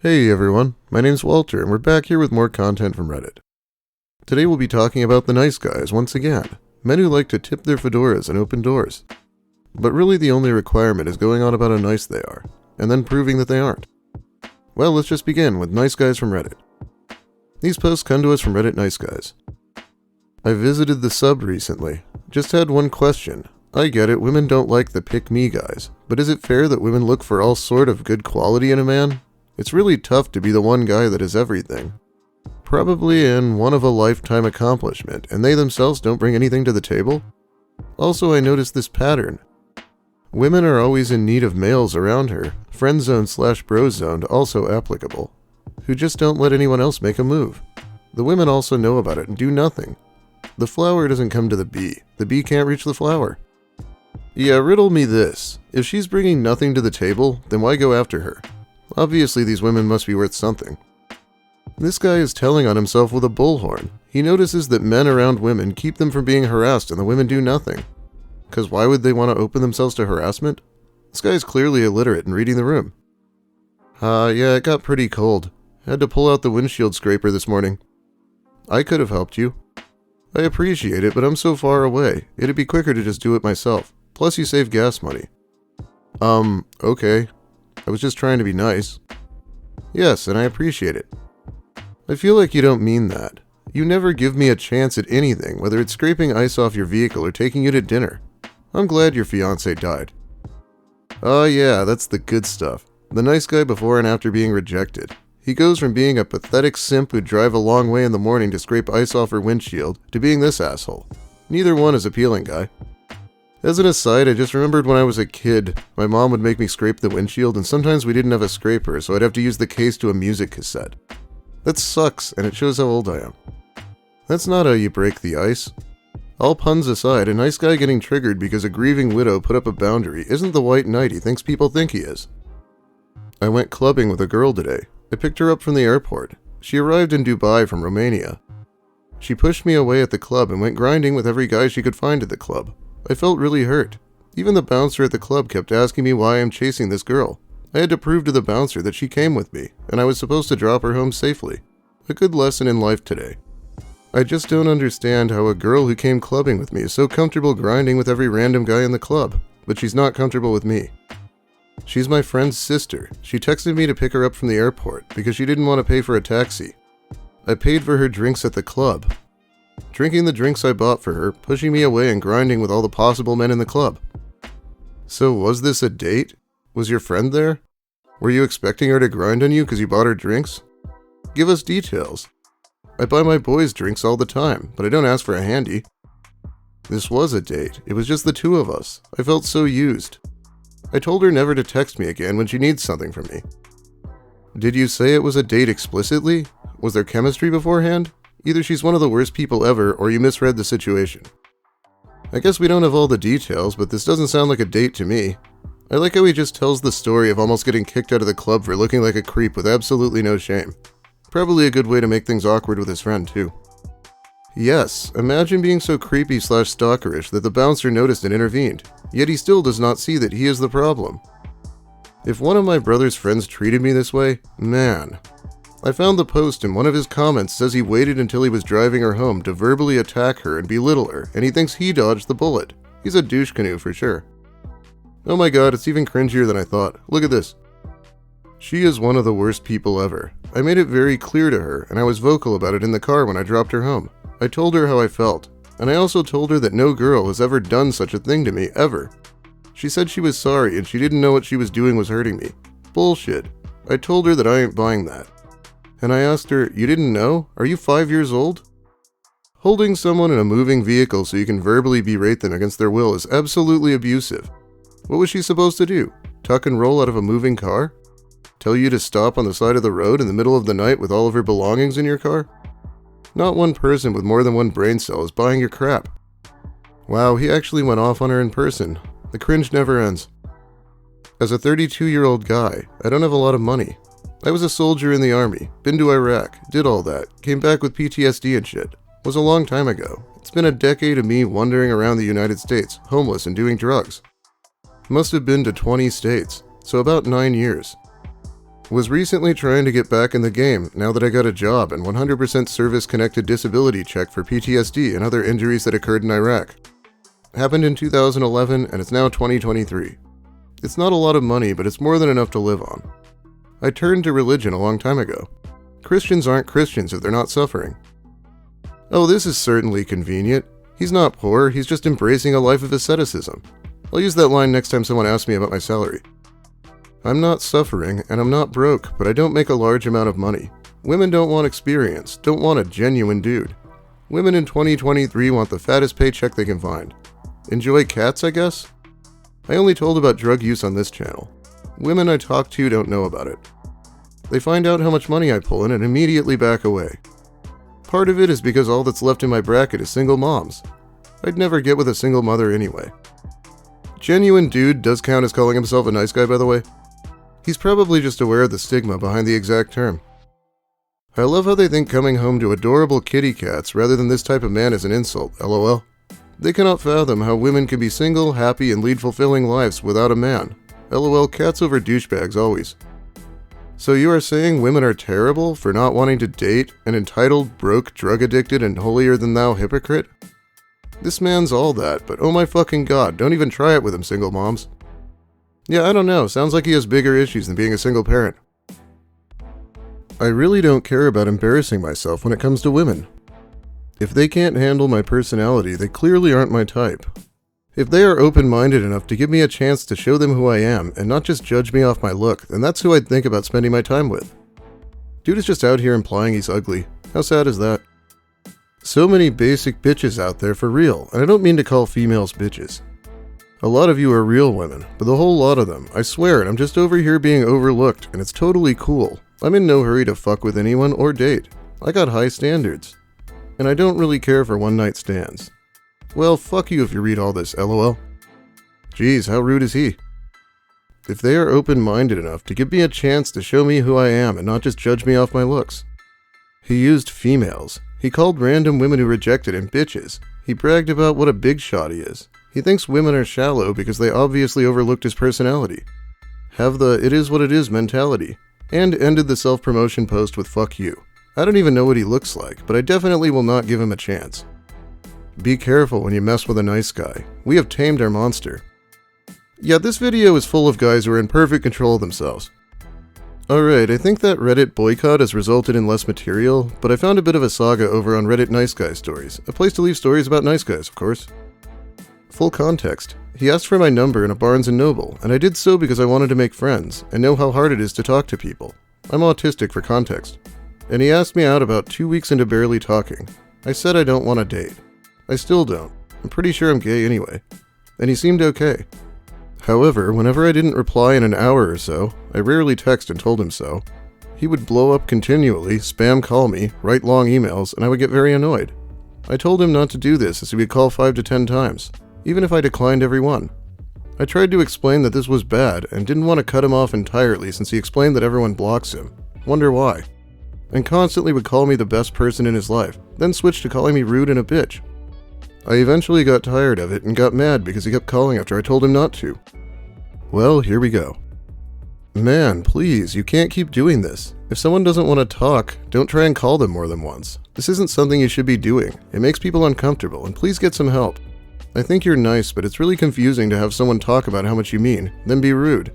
Hey everyone, my name's Walter and we're back here with more content from Reddit. Today we'll be talking about the nice guys once again, men who like to tip their fedoras and open doors. But really the only requirement is going on about how nice they are, and then proving that they aren't. Well, let's just begin with nice guys from Reddit. These posts come to us from Reddit Nice Guys. I visited the sub recently. Just had one question. I get it, women don't like the pick-me guys, but is it fair that women look for all sort of good quality in a man? It's really tough to be the one guy that is everything. Probably in one of a lifetime accomplishment, and they themselves don't bring anything to the table? Also, I noticed this pattern. Women are always in need of males around her, friend zone / bro zoned also applicable, who just don't let anyone else make a move. The women also know about it and do nothing. The flower doesn't come to the bee can't reach the flower. Yeah, riddle me this. If she's bringing nothing to the table, then why go after her? Obviously these women must be worth something. This guy is telling on himself with a bullhorn. He notices that men around women keep them from being harassed and the women do nothing. Cause why would they want to open themselves to harassment? This guy is clearly illiterate and reading the room. Yeah, it got pretty cold. Had to pull out the windshield scraper this morning. I could have helped you. I appreciate it, but I'm so far away. It'd be quicker to just do it myself. Plus you save gas money. Okay. I was just trying to be nice. Yes, and I appreciate it. I feel like you don't mean that. You never give me a chance at anything, whether it's scraping ice off your vehicle or taking you to dinner. I'm glad your fiancé died. Oh yeah, that's the good stuff. The nice guy before and after being rejected. He goes from being a pathetic simp who'd drive a long way in the morning to scrape ice off her windshield to being this asshole. Neither one is appealing, guy. As an aside, I just remembered when I was a kid, my mom would make me scrape the windshield and sometimes we didn't have a scraper, so I'd have to use the case to a music cassette. That sucks, and it shows how old I am. That's not how you break the ice. All puns aside, a nice guy getting triggered because a grieving widow put up a boundary isn't the white knight he thinks people think he is. I went clubbing with a girl today. I picked her up from the airport. She arrived in Dubai from Romania. She pushed me away at the club and went grinding with every guy she could find at the club. I felt really hurt. Even the bouncer at the club kept asking me why I'm chasing this girl. I had to prove to the bouncer that she came with me, and I was supposed to drop her home safely. A good lesson in life today. I just don't understand how a girl who came clubbing with me is so comfortable grinding with every random guy in the club, but she's not comfortable with me. She's my friend's sister. She texted me to pick her up from the airport because she didn't want to pay for a taxi. I paid for her drinks at the club. Drinking the drinks I bought for her, pushing me away and grinding with all the possible men in the club. So was this a date? Was your friend there? Were you expecting her to grind on you because you bought her drinks? Give us details. I buy my boys drinks all the time, but I don't ask for a handy. This was a date. It was just the two of us. I felt so used. I told her never to text me again when she needs something from me. Did you say it was a date explicitly? Was there chemistry beforehand? Either she's one of the worst people ever, or you misread the situation. I guess we don't have all the details, but this doesn't sound like a date to me. I like how he just tells the story of almost getting kicked out of the club for looking like a creep with absolutely no shame. Probably a good way to make things awkward with his friend, too. Yes, imagine being so creepy / stalkerish that the bouncer noticed and intervened, yet he still does not see that he is the problem. If one of my brother's friends treated me this way, man. I found the post and one of his comments says he waited until he was driving her home to verbally attack her and belittle her, and he thinks he dodged the bullet. He's a douche canoe for sure. Oh my god, it's even cringier than I thought. Look at this. She is one of the worst people ever. I made it very clear to her, and I was vocal about it in the car when I dropped her home. I told her how I felt, and I also told her that no girl has ever done such a thing to me, ever. She said she was sorry and she didn't know what she was doing was hurting me. Bullshit. I told her that I ain't buying that. And I asked her, you didn't know? Are you 5 years old? Holding someone in a moving vehicle so you can verbally berate them against their will is absolutely abusive. What was she supposed to do? Tuck and roll out of a moving car? Tell you to stop on the side of the road in the middle of the night with all of her belongings in your car? Not one person with more than one brain cell is buying your crap. Wow, he actually went off on her in person. The cringe never ends. As a 32-year-old guy, I don't have a lot of money. I was a soldier in the army, been to Iraq, did all that, came back with PTSD and shit. Was a long time ago. It's been a decade of me wandering around the United States, homeless and doing drugs. Must have been to 20 states, so about 9 years. Was recently trying to get back in the game now that I got a job and 100% service-connected disability check for PTSD and other injuries that occurred in Iraq. Happened in 2011 and it's now 2023. It's not a lot of money, but it's more than enough to live on. I turned to religion a long time ago. Christians aren't Christians if they're not suffering. Oh, this is certainly convenient. He's not poor, he's just embracing a life of asceticism. I'll use that line next time someone asks me about my salary. I'm not suffering, and I'm not broke, but I don't make a large amount of money. Women don't want experience, don't want a genuine dude. Women in 2023 want the fattest paycheck they can find. Enjoy cats, I guess? I only told about drug use on this channel. Women I talk to don't know about it. They find out how much money I pull in and immediately back away. Part of it is because all that's left in my bracket is single moms. I'd never get with a single mother anyway. Genuine dude does count as calling himself a nice guy, by the way. He's probably just aware of the stigma behind the exact term. I love how they think coming home to adorable kitty cats rather than this type of man is an insult, lol. They cannot fathom how women can be single, happy, and lead fulfilling lives without a man. LOL, cats over douchebags always. So you are saying women are terrible for not wanting to date an entitled, broke, drug-addicted, and holier-than-thou hypocrite? This man's all that, but oh my fucking god, don't even try it with him, single moms. Yeah, I don't know, sounds like he has bigger issues than being a single parent. I really don't care about embarrassing myself when it comes to women. If they can't handle my personality, they clearly aren't my type. If they are open-minded enough to give me a chance to show them who I am and not just judge me off my look, then that's who I'd think about spending my time with. Dude is just out here implying he's ugly. How sad is that? So many basic bitches out there for real, and I don't mean to call females bitches. A lot of you are real women, but the whole lot of them, I swear, and I'm just over here being overlooked, and it's totally cool. I'm in no hurry to fuck with anyone or date. I got high standards. And I don't really care for one-night stands. Well, fuck you if you read all this, lol. Jeez, how rude is he? If they are open-minded enough to give me a chance to show me who I am and not just judge me off my looks. He used females. He called random women who rejected him bitches. He bragged about what a big shot he is. He thinks women are shallow because they obviously overlooked his personality. Have the it is what it is mentality. And ended the self-promotion post with fuck you. I don't even know what he looks like, but I definitely will not give him a chance. Be careful when you mess with a nice guy. We have tamed our monster. Yeah, this video is full of guys who are in perfect control of themselves. Alright, I think that Reddit boycott has resulted in less material, but I found a bit of a saga over on Reddit Nice Guy Stories, a place to leave stories about nice guys, of course. Full context. He asked for my number in a Barnes & Noble, and I did so because I wanted to make friends, and know how hard it is to talk to people. I'm autistic for context. And he asked me out about 2 weeks into barely talking. I said I don't want to date. I still don't. I'm pretty sure I'm gay anyway. And he seemed okay. However, whenever I didn't reply in an hour or so, I rarely text and told him so. He would blow up continually, spam call me, write long emails, and I would get very annoyed. I told him not to do this as he would call 5 to 10 times, even if I declined every one. I tried to explain that this was bad and didn't want to cut him off entirely since he explained that everyone blocks him. Wonder why. And constantly would call me the best person in his life, then switched to calling me rude and a bitch. I eventually got tired of it and got mad because he kept calling after I told him not to. Well, here we go. Man, please, you can't keep doing this. If someone doesn't want to talk, don't try and call them more than once. This isn't something you should be doing. It makes people uncomfortable, and please get some help. I think you're nice, but it's really confusing to have someone talk about how much you mean, then be rude.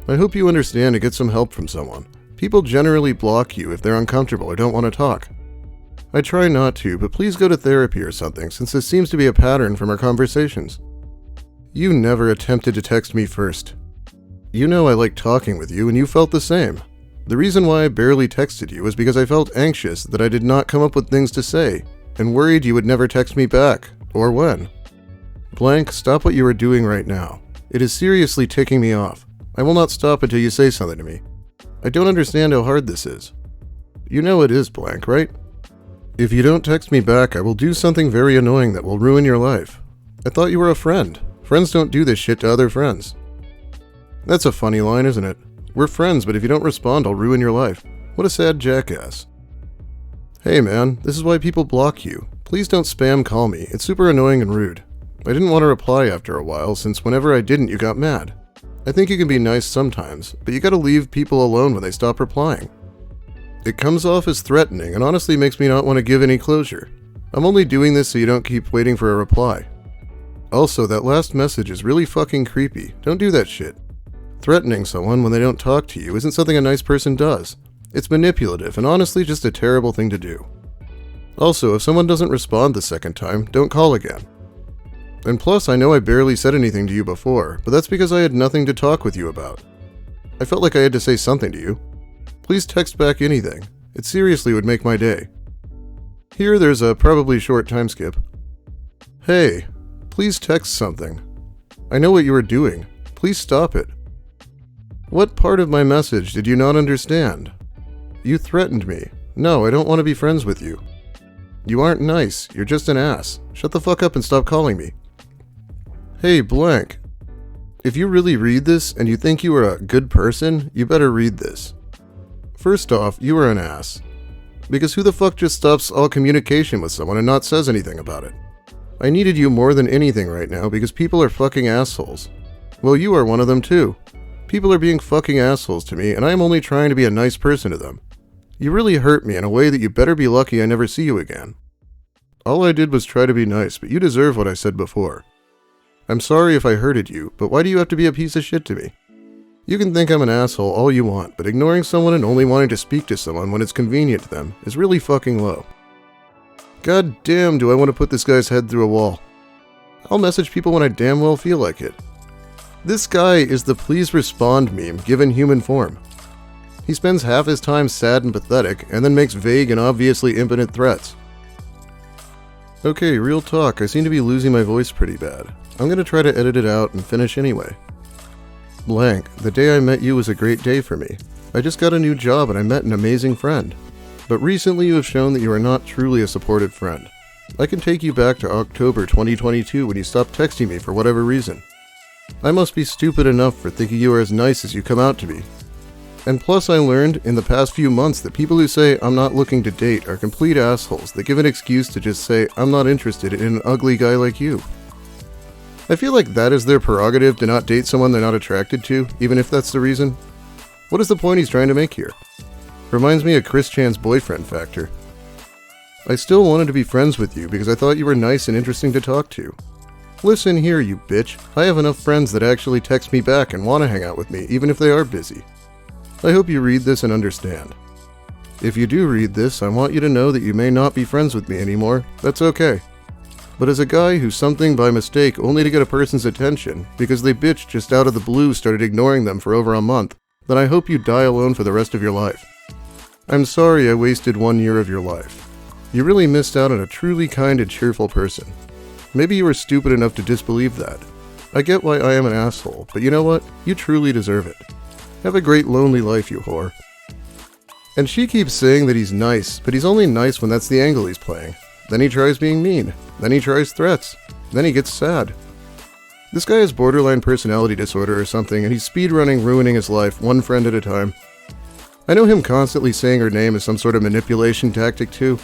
I hope you understand to get some help from someone. People generally block you if they're uncomfortable or don't want to talk. I try not to, but please go to therapy or something, since this seems to be a pattern from our conversations. You never attempted to text me first. You know I like talking with you, and you felt the same. The reason why I barely texted you was because I felt anxious that I did not come up with things to say, and worried you would never text me back, or when. Blank, stop what you are doing right now. It is seriously ticking me off. I will not stop until you say something to me. I don't understand how hard this is. You know it is, Blank, right? If you don't text me back, I will do something very annoying that will ruin your life. I thought you were a friend. Friends don't do this shit to other friends. That's a funny line, isn't it? We're friends, but if you don't respond, I'll ruin your life. What a sad jackass. Hey man, this is why people block you. Please don't spam call me. It's super annoying and rude. I didn't want to reply after a while, since whenever I didn't, you got mad. I think you can be nice sometimes, but you gotta leave people alone when they stop replying. It comes off as threatening and honestly makes me not want to give any closure. I'm only doing this so you don't keep waiting for a reply. Also, that last message is really fucking creepy. Don't do that shit. Threatening someone when they don't talk to you isn't something a nice person does. It's manipulative and honestly just a terrible thing to do. Also, if someone doesn't respond the second time, don't call again. And plus, I know I barely said anything to you before, but that's because I had nothing to talk with you about. I felt like I had to say something to you. Please text back anything. It seriously would make my day. Here, there's a probably short time skip. Hey, please text something. I know what you were doing. Please stop it. What part of my message did you not understand? You threatened me. No, I don't want to be friends with you. You aren't nice. You're just an ass. Shut the fuck up and stop calling me. Hey, blank. If you really read this and you think you are a good person, you better read this. First off, you are an ass. Because who the fuck just stops all communication with someone and not says anything about it? I needed you more than anything right now because people are fucking assholes. Well, you are one of them too. People are being fucking assholes to me and I am only trying to be a nice person to them. You really hurt me in a way that you better be lucky I never see you again. All I did was try to be nice, but you deserve what I said before. I'm sorry if I hurted you, but why do you have to be a piece of shit to me? You can think I'm an asshole all you want, but ignoring someone and only wanting to speak to someone when it's convenient to them is really fucking low. God damn, do I want to put this guy's head through a wall. I'll message people when I damn well feel like it. This guy is the please respond meme given human form. He spends half his time sad and pathetic, and then makes vague and obviously impotent threats. Okay, real talk, I seem to be losing my voice pretty bad. I'm gonna try to edit it out and finish anyway. Blank, the day I met you was a great day for me. I just got a new job and I met an amazing friend. But recently you have shown that you are not truly a supportive friend. I can take you back to October 2022 when you stopped texting me for whatever reason. I must be stupid enough for thinking you are as nice as you come out to be. And plus I learned in the past few months that people who say I'm not looking to date are complete assholes that give an excuse to just say I'm not interested in an ugly guy like you. I feel like that is their prerogative to not date someone they're not attracted to, even if that's the reason. What is the point he's trying to make here? Reminds me of Chris Chan's boyfriend factor. I still wanted to be friends with you because I thought you were nice and interesting to talk to. Listen here, you bitch. I have enough friends that actually text me back and want to hang out with me, even if they are busy. I hope you read this and understand. If you do read this, I want you to know that you may not be friends with me anymore. That's okay. But as a guy who's something by mistake only to get a person's attention because they bitch just out of the blue started ignoring them for over a month, then I hope you die alone for the rest of your life. I'm sorry I wasted 1 year of your life. You really missed out on a truly kind and cheerful person. Maybe you were stupid enough to disbelieve that. I get why I am an asshole, but you know what? You truly deserve it. Have a great lonely life, you whore. And she keeps saying that he's nice, but he's only nice when that's the angle he's playing. Then he tries being mean. Then he tries threats. Then he gets sad. This guy has borderline personality disorder or something, and he's speedrunning, ruining his life, one friend at a time. I know him constantly saying her name is some sort of manipulation tactic too.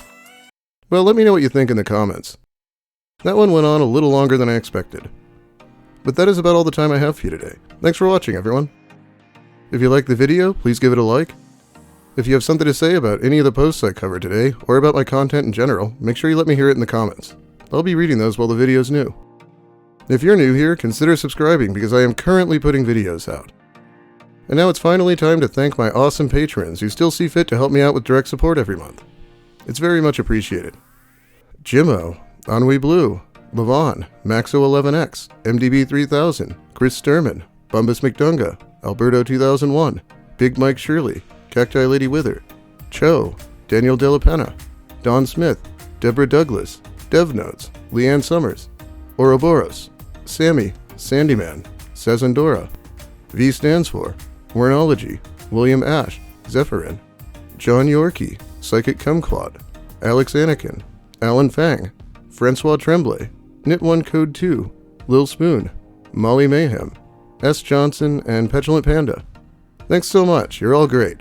Well, let me know what you think in the comments. That one went on a little longer than I expected. But that is about all the time I have for you today. Thanks for watching, everyone. If you liked the video, please give it a like. If you have something to say about any of the posts I covered today, or about my content in general, make sure you let me hear it in the comments. I'll be reading those while the video's new. If you're new here, consider subscribing because I am currently putting videos out. And now it's finally time to thank my awesome patrons who still see fit to help me out with direct support every month. It's very much appreciated. Jimmo, Ennui Blue, Levon, Maxo11X, MDB3000, Chris Sturman, Bumbus McDunga, Alberto 2001, Big Mike Shirley, Cacti Lady Wither, Cho, Daniel De La Pena, Don Smith, Deborah Douglas, DevNotes, Leanne Summers, Ouroboros, Sammy, Sandyman, Sazandora, V stands for, Wernology, William Ash, Zephyrin, John Yorkie, Psychic Kumquat, Alex Anakin, Alan Fang, Francois Tremblay, Knit1 Code 2, Lil Spoon, Molly Mayhem, S. Johnson, and Petulant Panda. Thanks so much, you're all great.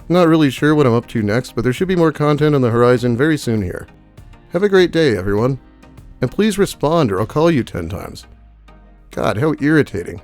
Not really sure what I'm up to next, but there should be more content on the horizon very soon here. Have a great day, everyone. And please respond or I'll call you 10 times. God, how irritating.